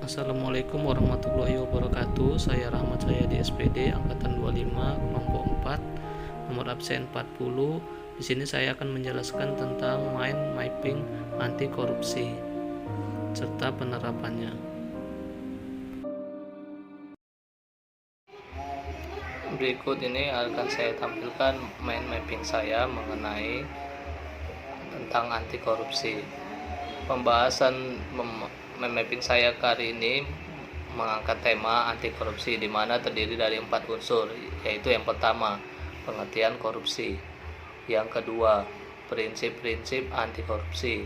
Assalamualaikum warahmatullahi wabarakatuh. Saya Rahmat Sayadi SPD angkatan 25 kelompok 4, nomor absen 40. Di sini saya akan menjelaskan tentang mind mapping anti korupsi serta penerapannya. Berikut ini akan saya tampilkan mind mapping saya mengenai tentang anti korupsi. Pembahasan mapping saya kali ini mengangkat tema anti korupsi, di mana terdiri dari 4 unsur, yaitu yang pertama, pengertian korupsi; yang kedua, prinsip-prinsip anti korupsi;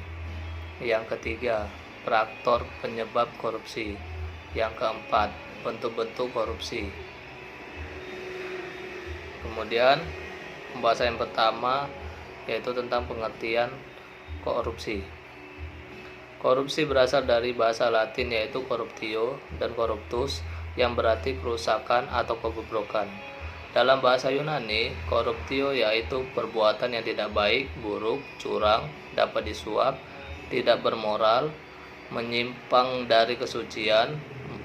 yang ketiga, faktor penyebab korupsi; yang keempat, bentuk-bentuk korupsi. Kemudian pembahasan yang pertama yaitu tentang pengertian korupsi. Korupsi berasal dari bahasa Latin yaitu corruptio dan corruptus, yang berarti kerusakan atau kebobrokan. Dalam bahasa Yunani, corruptio yaitu perbuatan yang tidak baik, buruk, curang, dapat disuap, tidak bermoral, menyimpang dari kesucian,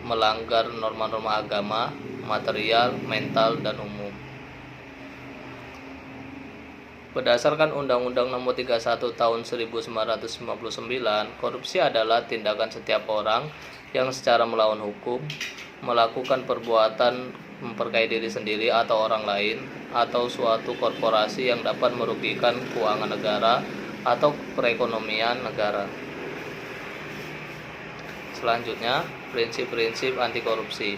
melanggar norma-norma agama, material, mental, dan umum. Berdasarkan Undang-Undang Nomor 31 Tahun 1959, korupsi adalah tindakan setiap orang yang secara melawan hukum melakukan perbuatan memperkaya diri sendiri atau orang lain atau suatu korporasi yang dapat merugikan keuangan negara atau perekonomian negara. Selanjutnya, prinsip-prinsip anti korupsi.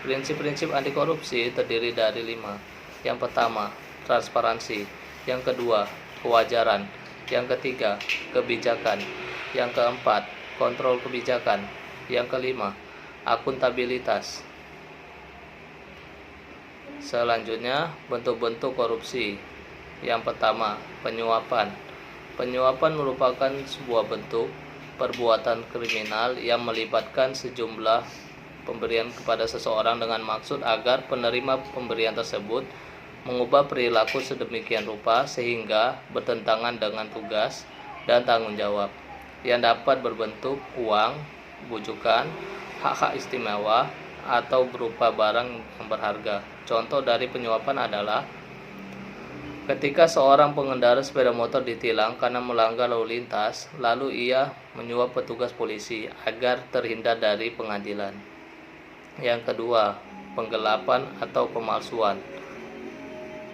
Prinsip-prinsip anti korupsi terdiri dari 5. Yang pertama, transparansi; yang kedua, kewajaran; yang ketiga, kebijakan; yang keempat, kontrol kebijakan; yang kelima, akuntabilitas. Selanjutnya, bentuk-bentuk korupsi. Yang pertama, penyuapan. Penyuapan merupakan sebuah bentuk perbuatan kriminal yang melibatkan sejumlah pemberian kepada seseorang dengan maksud agar penerima pemberian tersebut mengubah perilaku sedemikian rupa sehingga bertentangan dengan tugas dan tanggung jawab, yang dapat berbentuk uang, bujukan, hak-hak istimewa, atau berupa barang yang berharga. Contoh dari penyuapan adalah ketika seorang pengendara sepeda motor ditilang karena melanggar lalu lintas, lalu ia menyuap petugas polisi agar terhindar dari pengadilan. Yang kedua, penggelapan atau pemalsuan.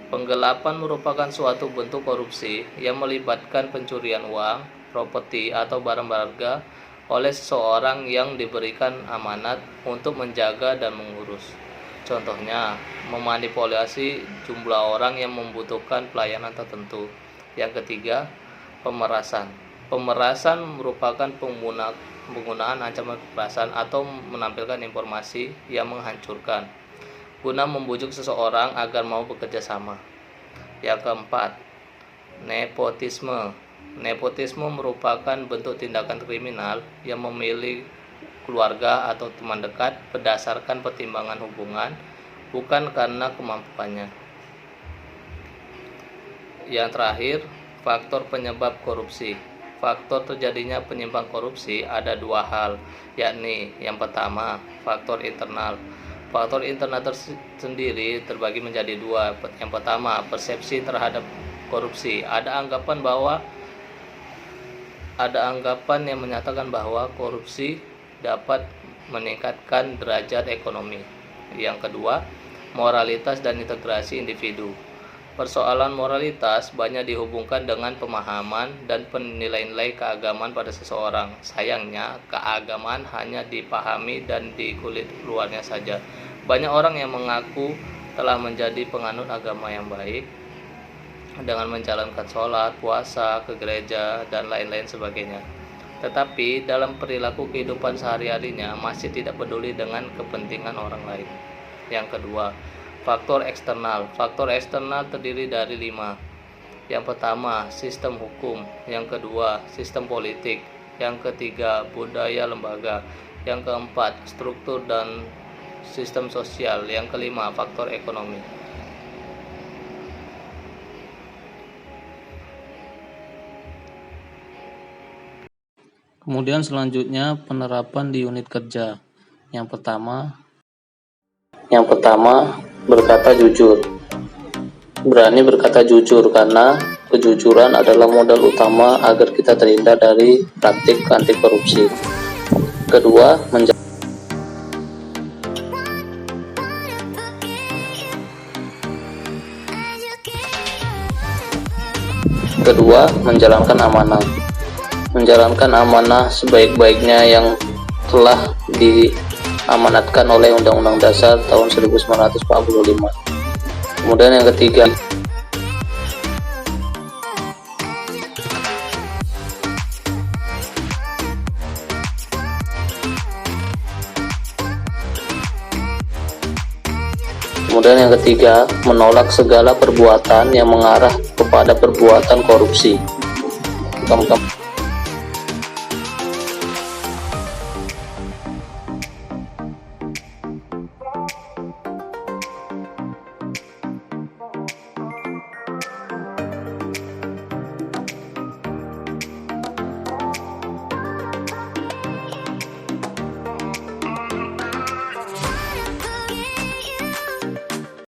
Penggelapan merupakan suatu bentuk korupsi yang melibatkan pencurian uang, properti, atau barang berharga oleh seseorang yang diberikan amanat untuk menjaga dan mengurus. Contohnya, memanipulasi jumlah orang yang membutuhkan pelayanan tertentu. Yang ketiga, pemerasan. Pemerasan merupakan penggunaan ancaman kekerasan atau menampilkan informasi yang menghancurkan guna membujuk seseorang agar mau bekerja sama. Yang keempat, nepotisme. Nepotisme merupakan bentuk tindakan kriminal yang memilih keluarga atau teman dekat berdasarkan pertimbangan hubungan, bukan karena kemampuannya. Yang terakhir, faktor penyebab korupsi. Faktor terjadinya penyimpangan korupsi ada 2 hal, yakni yang pertama, faktor internal. Faktor internal tersendiri terbagi menjadi 2. Yang pertama, persepsi terhadap korupsi. Ada anggapan yang menyatakan bahwa korupsi dapat meningkatkan derajat ekonomi. Yang kedua, moralitas dan integrasi individu. Persoalan moralitas banyak dihubungkan dengan pemahaman dan penilaian keagamaan pada seseorang. Sayangnya, keagamaan hanya dipahami dan di kulit luarnya saja. Banyak orang yang mengaku telah menjadi penganut agama yang baik dengan menjalankan sholat, puasa, ke gereja, dan lain-lain sebagainya. Tetapi dalam perilaku kehidupan sehari-harinya masih tidak peduli dengan kepentingan orang lain. Yang kedua, faktor eksternal. Faktor eksternal terdiri dari 5. Yang pertama, sistem hukum. Yang kedua, sistem politik. Yang ketiga, budaya lembaga. Yang keempat, struktur dan sistem sosial. Yang kelima, faktor ekonomi. Kemudian selanjutnya penerapan di unit kerja. Yang pertama, berkata jujur. Berani berkata jujur karena kejujuran adalah modal utama agar kita terhindar dari praktik anti korupsi. Kedua, menjalankan amanah. Menjalankan amanah sebaik-baiknya yang telah diamanatkan oleh Undang-Undang Dasar tahun 1945. Kemudian yang ketiga, menolak segala perbuatan yang mengarah kepada perbuatan korupsi.